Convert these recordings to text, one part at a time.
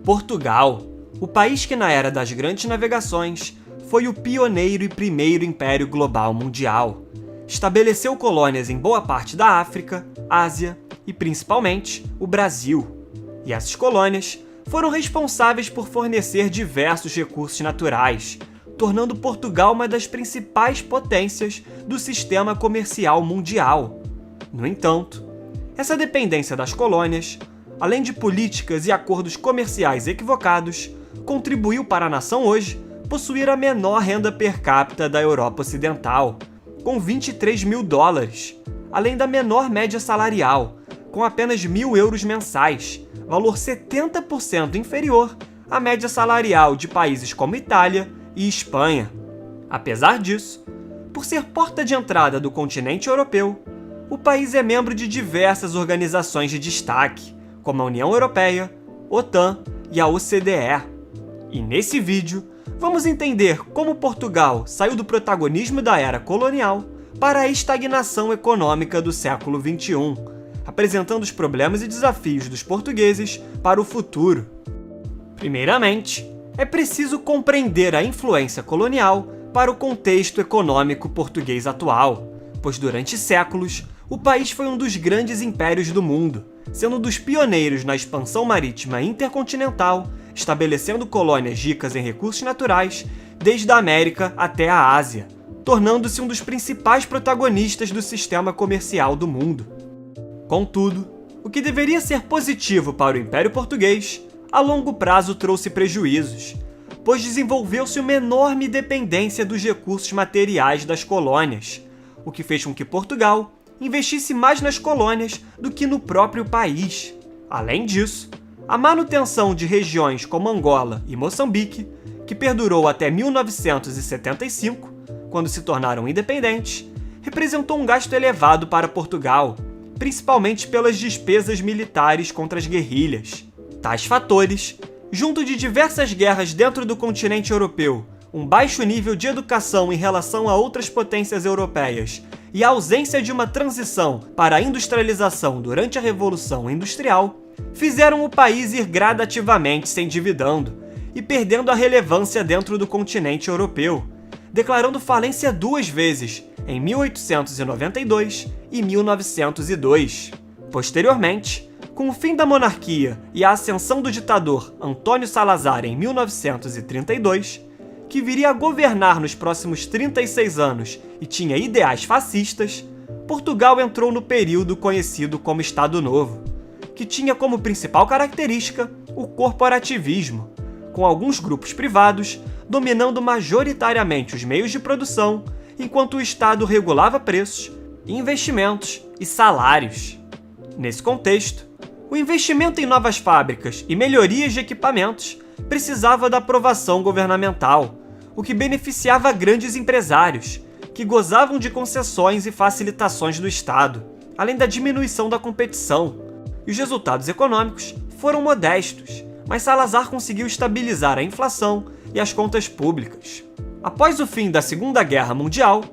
Portugal, o país que na era das grandes navegações foi o pioneiro e primeiro império global mundial. Estabeleceu colônias em boa parte da África, Ásia e, principalmente, o Brasil. E essas colônias foram responsáveis por fornecer diversos recursos naturais, tornando Portugal uma das principais potências do sistema comercial mundial. No entanto, essa dependência das colônias, além de políticas e acordos comerciais equivocados, contribuiu para a nação hoje possuir a menor renda per capita da Europa Ocidental, com 23 mil dólares, além da menor média salarial, com apenas 1.000 euros mensais, valor 70% inferior à média salarial de países como Itália e Espanha. Apesar disso, por ser porta de entrada do continente europeu, o país é membro de diversas organizações de destaque, como a União Europeia, OTAN e a OCDE. E nesse vídeo, vamos entender como Portugal saiu do protagonismo da era colonial para a estagnação econômica do século XXI, apresentando os problemas e desafios dos portugueses para o futuro. Primeiramente, é preciso compreender a influência colonial para o contexto econômico português atual, pois durante séculos, o país foi um dos grandes impérios do mundo, sendo um dos pioneiros na expansão marítima intercontinental, estabelecendo colônias ricas em recursos naturais desde a América até a Ásia, tornando-se um dos principais protagonistas do sistema comercial do mundo. Contudo, o que deveria ser positivo para o Império Português, a longo prazo trouxe prejuízos, pois desenvolveu-se uma enorme dependência dos recursos materiais das colônias, o que fez com que Portugal investisse mais nas colônias do que no próprio país. Além disso, a manutenção de regiões como Angola e Moçambique, que perdurou até 1975, quando se tornaram independentes, representou um gasto elevado para Portugal, principalmente pelas despesas militares contra as guerrilhas. Tais fatores, junto de diversas guerras dentro do continente europeu, um baixo nível de educação em relação a outras potências europeias e a ausência de uma transição para a industrialização durante a Revolução Industrial, fizeram o país ir gradativamente se endividando e perdendo a relevância dentro do continente europeu, declarando falência 2 vezes, em 1892 e 1902. Posteriormente, com o fim da monarquia e a ascensão do ditador Antônio Salazar em 1932, que viria a governar nos próximos 36 anos e tinha ideais fascistas, Portugal entrou no período conhecido como Estado Novo, que tinha como principal característica o corporativismo, com alguns grupos privados dominando majoritariamente os meios de produção, enquanto o Estado regulava preços, investimentos e salários. Nesse contexto, o investimento em novas fábricas e melhorias de equipamentos precisava da aprovação governamental, o que beneficiava grandes empresários, que gozavam de concessões e facilitações do Estado, além da diminuição da competição. E os resultados econômicos foram modestos, mas Salazar conseguiu estabilizar a inflação e as contas públicas. Após o fim da Segunda Guerra Mundial,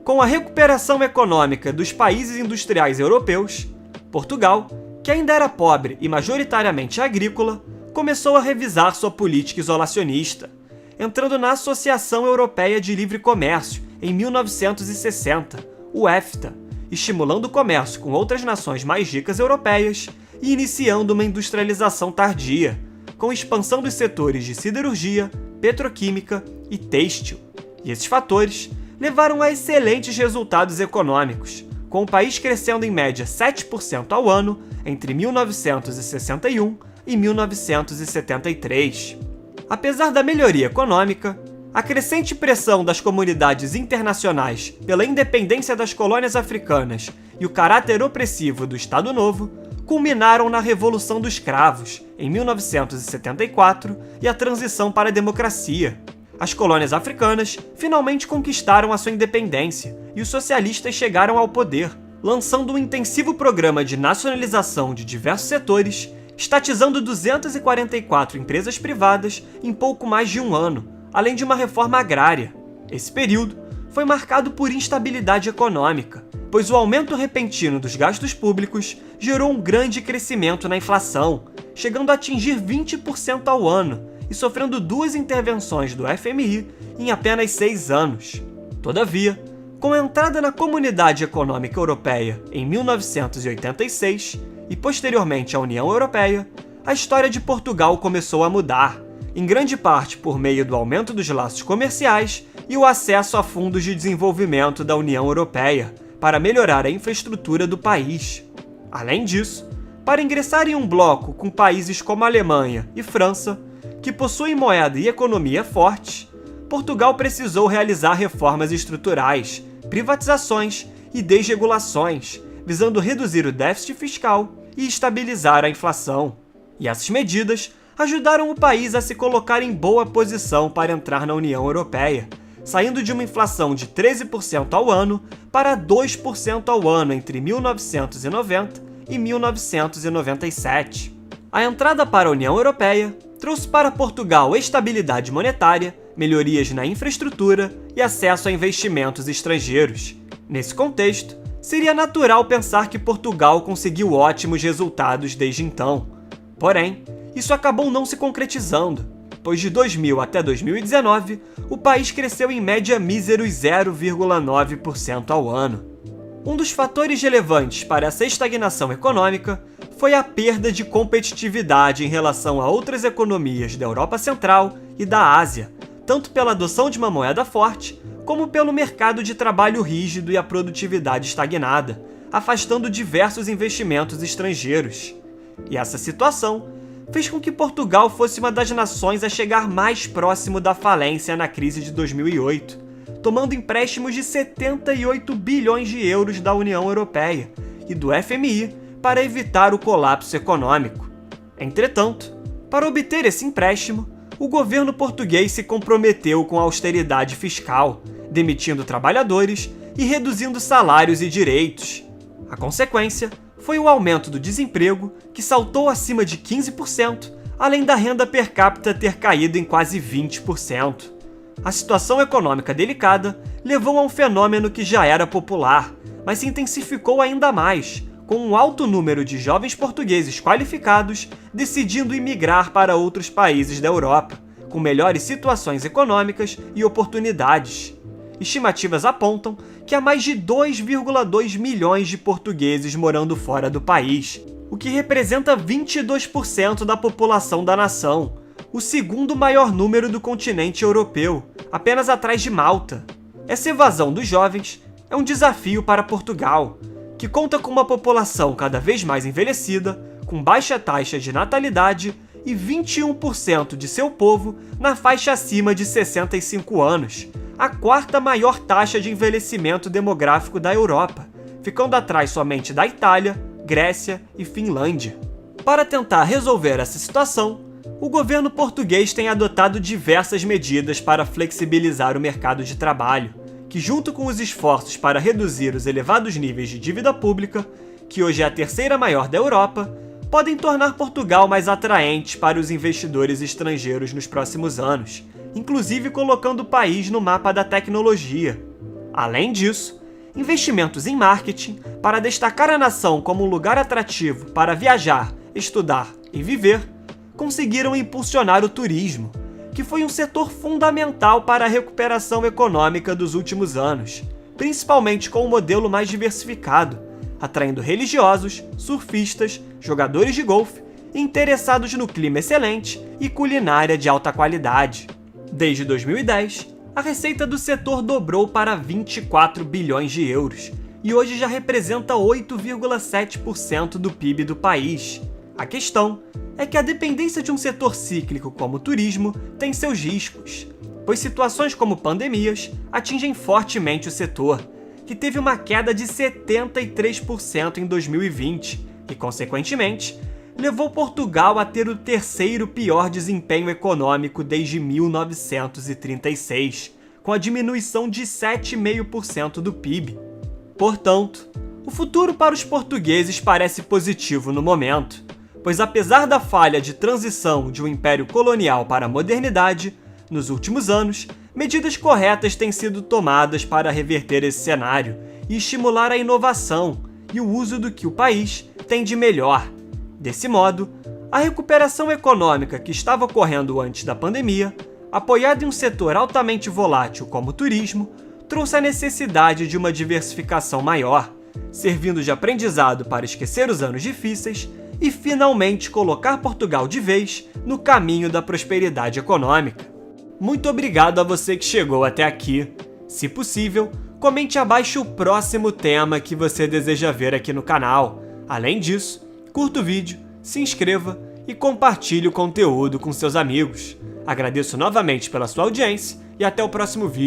com a recuperação econômica dos países industriais europeus, Portugal, que ainda era pobre e majoritariamente agrícola, começou a revisar sua política isolacionista, entrando na Associação Europeia de Livre Comércio em 1960, o EFTA, estimulando o comércio com outras nações mais ricas europeias e iniciando uma industrialização tardia, com expansão dos setores de siderurgia, petroquímica e têxtil. E esses fatores levaram a excelentes resultados econômicos, com o país crescendo em média 7% ao ano entre 1961 e 1973. Apesar da melhoria econômica, a crescente pressão das comunidades internacionais pela independência das colônias africanas e o caráter opressivo do Estado Novo culminaram na Revolução dos Cravos, em 1974, e a transição para a democracia. As colônias africanas finalmente conquistaram a sua independência e os socialistas chegaram ao poder, lançando um intensivo programa de nacionalização de diversos setores, estatizando 244 empresas privadas em pouco mais de um ano, além de uma reforma agrária. Esse período foi marcado por instabilidade econômica, pois o aumento repentino dos gastos públicos gerou um grande crescimento na inflação, chegando a atingir 20% ao ano e sofrendo 2 intervenções do FMI em apenas 6 anos. Todavia, com a entrada na Comunidade Econômica Europeia em 1986 e posteriormente a União Europeia, a história de Portugal começou a mudar, em grande parte por meio do aumento dos laços comerciais e o acesso a fundos de desenvolvimento da União Europeia para melhorar a infraestrutura do país. Além disso, para ingressar em um bloco com países como a Alemanha e França, que possuem moeda e economia fortes, Portugal precisou realizar reformas estruturais, privatizações e desregulações, visando reduzir o déficit fiscal e estabilizar a inflação. E essas medidas ajudaram o país a se colocar em boa posição para entrar na União Europeia, saindo de uma inflação de 13% ao ano para 2% ao ano entre 1990 e 1997. A entrada para a União Europeia trouxe para Portugal estabilidade monetária, melhorias na infraestrutura e acesso a investimentos estrangeiros. Nesse contexto, seria natural pensar que Portugal conseguiu ótimos resultados desde então. Porém, isso acabou não se concretizando, pois de 2000 até 2019, o país cresceu em média míseros 0,9% ao ano. Um dos fatores relevantes para essa estagnação econômica foi a perda de competitividade em relação a outras economias da Europa Central e da Ásia, tanto pela adoção de uma moeda forte, como pelo mercado de trabalho rígido e a produtividade estagnada, afastando diversos investimentos estrangeiros. E essa situação fez com que Portugal fosse uma das nações a chegar mais próximo da falência na crise de 2008, tomando empréstimos de 78 bilhões de euros da União Europeia e do FMI para evitar o colapso econômico. Entretanto, para obter esse empréstimo, o governo português se comprometeu com a austeridade fiscal, demitindo trabalhadores e reduzindo salários e direitos. A consequência foi o aumento do desemprego, que saltou acima de 15%, além da renda per capita ter caído em quase 20%. A situação econômica delicada levou a um fenômeno que já era popular, mas se intensificou ainda mais, com um alto número de jovens portugueses qualificados decidindo imigrar para outros países da Europa, com melhores situações econômicas e oportunidades. Estimativas apontam que há mais de 2,2 milhões de portugueses morando fora do país, o que representa 22% da população da nação, o segundo maior número do continente europeu, apenas atrás de Malta. Essa evasão dos jovens é um desafio para Portugal, que conta com uma população cada vez mais envelhecida, com baixa taxa de natalidade e 21% de seu povo na faixa acima de 65 anos, a quarta maior taxa de envelhecimento demográfico da Europa, ficando atrás somente da Itália, Grécia e Finlândia. Para tentar resolver essa situação, o governo português tem adotado diversas medidas para flexibilizar o mercado de trabalho, que, junto com os esforços para reduzir os elevados níveis de dívida pública, que hoje é a terceira maior da Europa, podem tornar Portugal mais atraente para os investidores estrangeiros nos próximos anos, inclusive colocando o país no mapa da tecnologia. Além disso, investimentos em marketing para destacar a nação como um lugar atrativo para viajar, estudar e viver, conseguiram impulsionar o turismo, que foi um setor fundamental para a recuperação econômica dos últimos anos, principalmente com um modelo mais diversificado, atraindo religiosos, surfistas, jogadores de golfe e interessados no clima excelente e culinária de alta qualidade. Desde 2010, a receita do setor dobrou para 24 bilhões de euros e hoje já representa 8,7% do PIB do país. A questão é que a dependência de um setor cíclico como o turismo tem seus riscos, pois situações como pandemias atingem fortemente o setor, que teve uma queda de 73% em 2020 e, consequentemente, levou Portugal a ter o terceiro pior desempenho econômico desde 1936, com a diminuição de 7,5% do PIB. Portanto, o futuro para os portugueses parece positivo no momento, pois apesar da falha de transição de um império colonial para a modernidade, nos últimos anos, medidas corretas têm sido tomadas para reverter esse cenário e estimular a inovação e o uso do que o país tem de melhor. Desse modo, A recuperação econômica que estava ocorrendo antes da pandemia, apoiada em um setor altamente volátil como o turismo, trouxe a necessidade de uma diversificação maior, servindo de aprendizado para esquecer os anos difíceis e finalmente colocar Portugal de vez no caminho da prosperidade econômica. Muito obrigado a você que chegou até aqui. Se possível, comente abaixo o próximo tema que você deseja ver aqui no canal. Além disso, curta o vídeo, se inscreva e compartilhe o conteúdo com seus amigos. Agradeço novamente pela sua audiência e até o próximo vídeo.